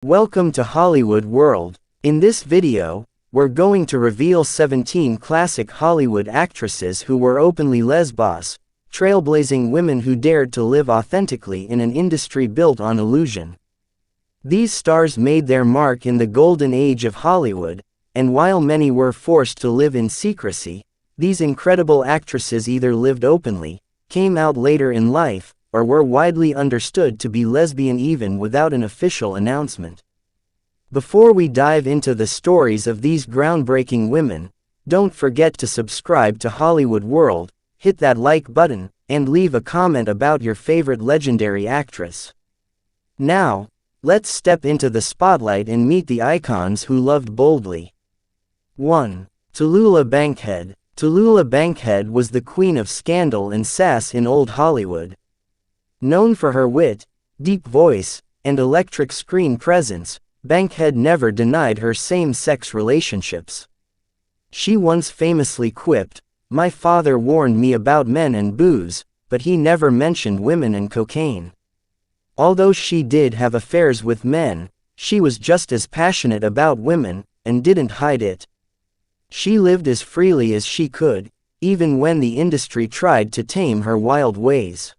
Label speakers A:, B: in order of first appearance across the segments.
A: Welcome to Hollywood World. In this video, we're going to reveal 17 classic Hollywood actresses who were openly lesbos, trailblazing women who dared to live authentically in an industry built on illusion. These stars made their mark in the golden age of Hollywood, and while many were forced to live in secrecy, these incredible actresses either lived openly, came out later in life, or were widely understood to be lesbian even without an official announcement. Before we dive into the stories of these groundbreaking women, don't forget to subscribe to Hollywood World, hit that like button, and leave a comment about your favorite legendary actress. Now, let's step into the spotlight and meet the icons who loved boldly. 1. Tallulah Bankhead. Tallulah Bankhead was the queen of scandal and sass in old Hollywood. Known for her wit, deep voice, and electric screen presence, Bankhead never denied her same-sex relationships. She once famously quipped, "My father warned me about men and booze, but he never mentioned women and cocaine." Although she did have affairs with men, she was just as passionate about women, and didn't hide it. She lived as freely as she could, even when the industry tried to tame her wild ways.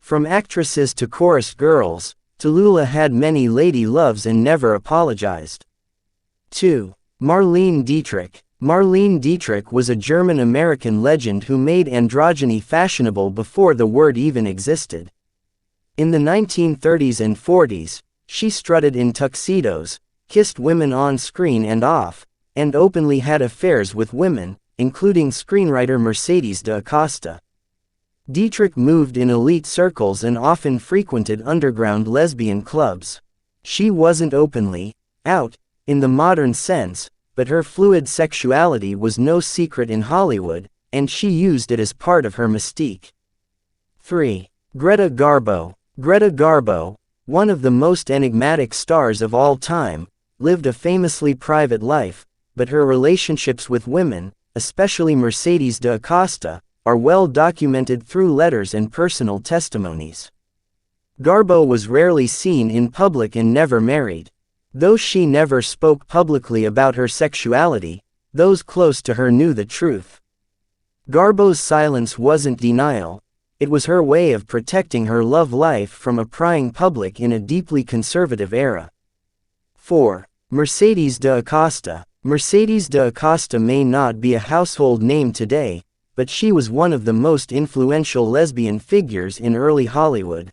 A: From actresses to chorus girls, Tallulah had many lady loves and never apologized. 2. Marlene Dietrich. Marlene Dietrich was a German-American legend who made androgyny fashionable before the word even existed. In the 1930s and 40s, she strutted in tuxedos, kissed women on screen and off, and openly had affairs with women, including screenwriter Mercedes de Acosta. Dietrich moved in elite circles and often frequented underground lesbian clubs. She wasn't openly out in the modern sense, but her fluid sexuality was no secret in Hollywood, and she used it as part of her mystique. 3. Greta Garbo. Greta Garbo, one of the most enigmatic stars of all time, lived a famously private life, but her relationships with women, especially Mercedes de Acosta, are well documented through letters and personal testimonies. Garbo was rarely seen in public and never married. Though she never spoke publicly about her sexuality, those close to her knew the truth. Garbo's silence wasn't denial, it was her way of protecting her love life from a prying public in a deeply conservative era. 4. Mercedes de Acosta. Mercedes de Acosta may not be a household name today, but she was one of the most influential lesbian figures in early Hollywood.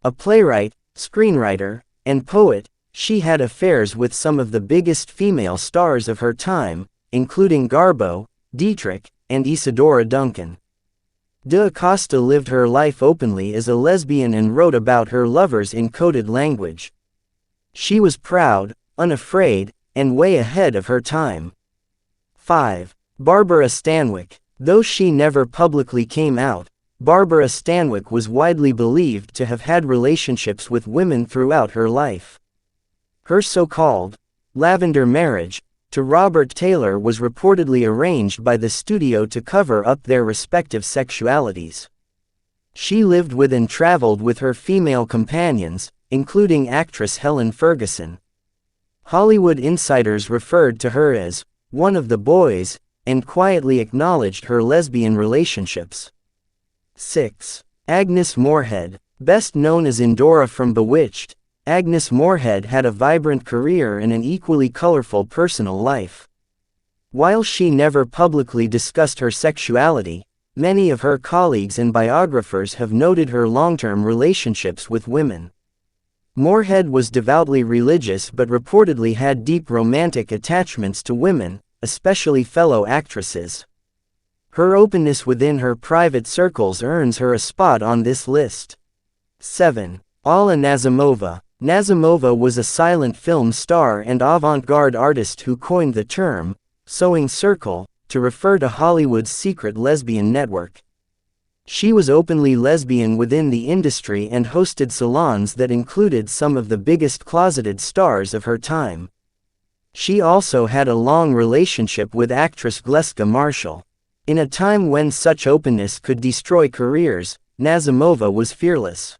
A: A playwright, screenwriter, and poet, she had affairs with some of the biggest female stars of her time, including Garbo, Dietrich, and Isadora Duncan. De Acosta lived her life openly as a lesbian and wrote about her lovers in coded language. She was proud, unafraid, and way ahead of her time. 5. Barbara Stanwyck. Though she never publicly came out, Barbara Stanwyck was widely believed to have had relationships with women throughout her life. Her so-called lavender marriage to Robert Taylor was reportedly arranged by the studio to cover up their respective sexualities. She lived with and traveled with her female companions, including actress Helen Ferguson. Hollywood insiders referred to her as one of the boys, and quietly acknowledged her lesbian relationships. 6. Agnes Moorehead. Best known as Endora from Bewitched, Agnes Moorehead had a vibrant career and an equally colorful personal life. While she never publicly discussed her sexuality, many of her colleagues and biographers have noted her long-term relationships with women. Moorehead was devoutly religious but reportedly had deep romantic attachments to women, especially fellow actresses. Her openness within her private circles earns her a spot on this list. 7. Alla Nazimova. Nazimova was a silent film star and avant-garde artist who coined the term sewing circle to refer to Hollywood's secret lesbian network. She was openly lesbian within the industry and hosted salons that included some of the biggest closeted stars of her time. She also had a long relationship with actress Gleska Marshall. In a time when such openness could destroy careers, Nazimova was fearless.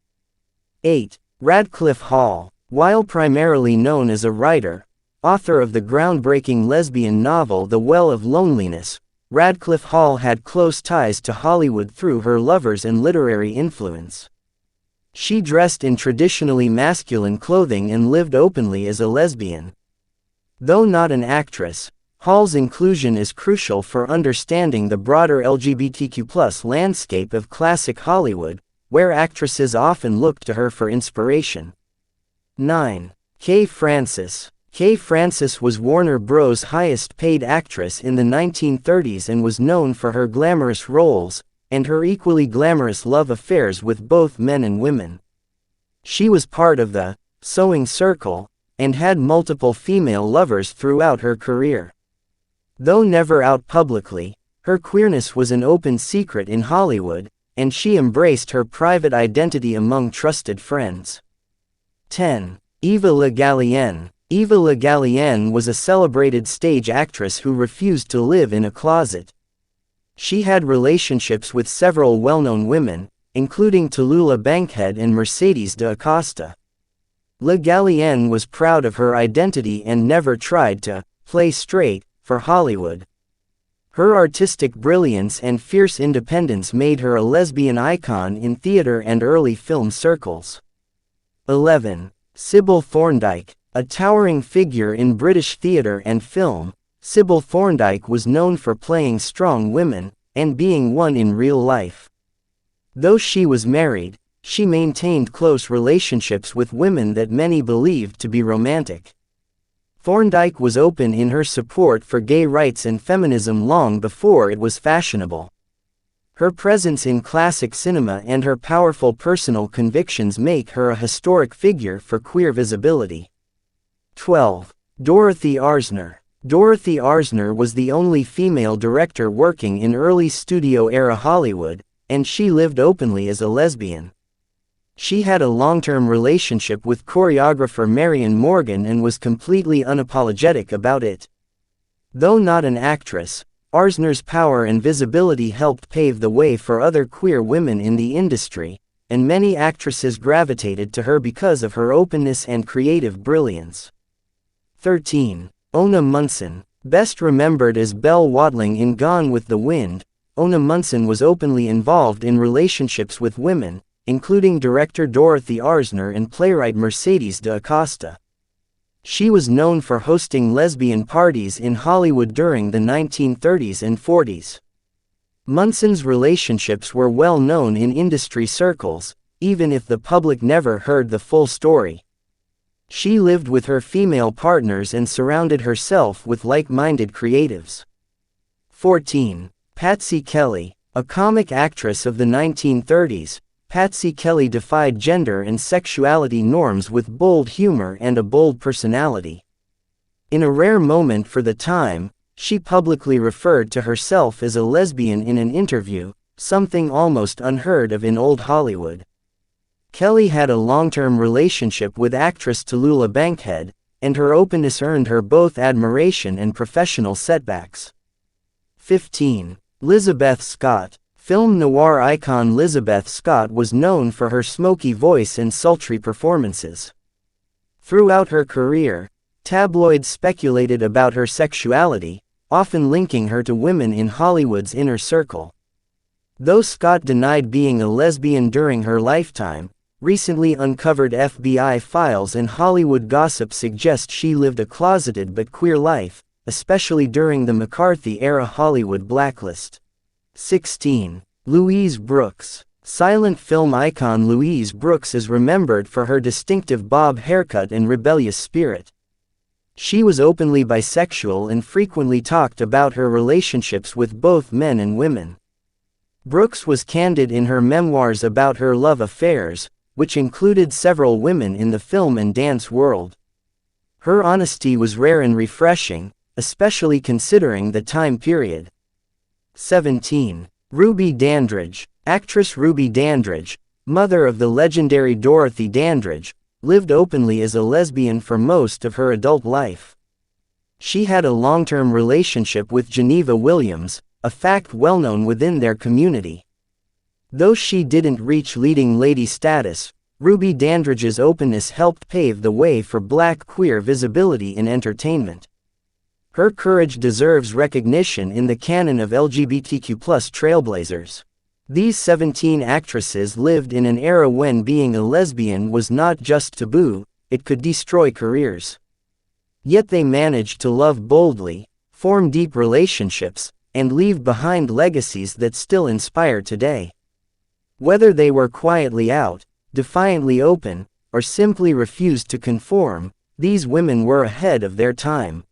A: 8. Radcliffe Hall. While primarily known as a writer, author of the groundbreaking lesbian novel The Well of Loneliness, Radcliffe Hall had close ties to Hollywood through her lovers and literary influence. She dressed in traditionally masculine clothing and lived openly as a lesbian. Though not an actress, Hall's inclusion is crucial for understanding the broader LGBTQ+ landscape of classic Hollywood, where actresses often look to her for inspiration. 9. Kay Francis. Kay Francis was Warner Bros.' highest-paid actress in the 1930s and was known for her glamorous roles, and her equally glamorous love affairs with both men and women. She was part of the sewing circle, and had multiple female lovers throughout her career. Though never out publicly, her queerness was an open secret in Hollywood, and she embraced her private identity among trusted friends. 10. Eva Le Gallienne. Eva Le Gallienne was a celebrated stage actress who refused to live in a closet. She had relationships with several well-known women, including Tallulah Bankhead and Mercedes de Acosta. Le Gallienne was proud of her identity and never tried to play straight for Hollywood. Her artistic brilliance and fierce independence made her a lesbian icon in theater and early film circles. 11. Sybil Thorndike. A towering figure in British theatre and film, Sybil Thorndike was known for playing strong women, and being one in real life. Though she was married, she maintained close relationships with women that many believed to be romantic. Thorndike was open in her support for gay rights and feminism long before it was fashionable. Her presence in classic cinema and her powerful personal convictions make her a historic figure for queer visibility. 12. Dorothy Arzner. Dorothy Arzner was the only female director working in early studio-era Hollywood, and she lived openly as a lesbian. She had a long-term relationship with choreographer Marion Morgan and was completely unapologetic about it. Though not an actress, Arzner's power and visibility helped pave the way for other queer women in the industry, and many actresses gravitated to her because of her openness and creative brilliance. 13. Ona Munson. Best remembered as Belle Watling in Gone with the Wind, Ona Munson was openly involved in relationships with women, including director Dorothy Arzner and playwright Mercedes de Acosta. She was known for hosting lesbian parties in Hollywood during the 1930s and 40s. Munson's relationships were well known in industry circles, even if the public never heard the full story. She lived with her female partners and surrounded herself with like-minded creatives. 14. Patsy Kelly. A comic actress of the 1930s, Patsy Kelly defied gender and sexuality norms with bold humor and a bold personality. In a rare moment for the time, she publicly referred to herself as a lesbian in an interview, something almost unheard of in old Hollywood. Kelly had a long-term relationship with actress Tallulah Bankhead, and her openness earned her both admiration and professional setbacks. 15. Lizabeth Scott. Film noir icon Lizabeth Scott was known for her smoky voice and sultry performances. Throughout her career, tabloids speculated about her sexuality, often linking her to women in Hollywood's inner circle. Though Scott denied being a lesbian during her lifetime, recently uncovered FBI files and Hollywood gossip suggest she lived a closeted but queer life, especially during the McCarthy-era Hollywood blacklist. 16. Louise Brooks. Silent film icon Louise Brooks is remembered for her distinctive bob haircut and rebellious spirit. She was openly bisexual and frequently talked about her relationships with both men and women. Brooks was candid in her memoirs about her love affairs, which included several women in the film and dance world. Her honesty was rare and refreshing, especially considering the time period. 17. Ruby Dandridge. Actress Ruby Dandridge, mother of the legendary Dorothy Dandridge, lived openly as a lesbian for most of her adult life. She had a long-term relationship with Geneva Williams, a fact well known within their community. Though she didn't reach leading lady status, Ruby Dandridge's openness helped pave the way for Black queer visibility in entertainment. Her courage deserves recognition in the canon of LGBTQ+ trailblazers. These 17 actresses lived in an era when being a lesbian was not just taboo, it could destroy careers. Yet they managed to love boldly, form deep relationships, and leave behind legacies that still inspire today. Whether they were quietly out, defiantly open, or simply refused to conform, these women were ahead of their time.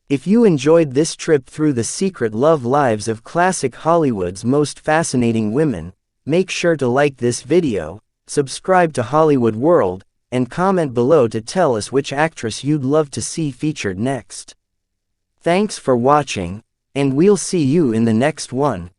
A: If you enjoyed this trip through the secret love lives of classic Hollywood's most fascinating women, make sure to like this video, subscribe to Hollywood World, and comment below to tell us which actress you'd love to see featured next. Thanks for watching, and we'll see you in the next one.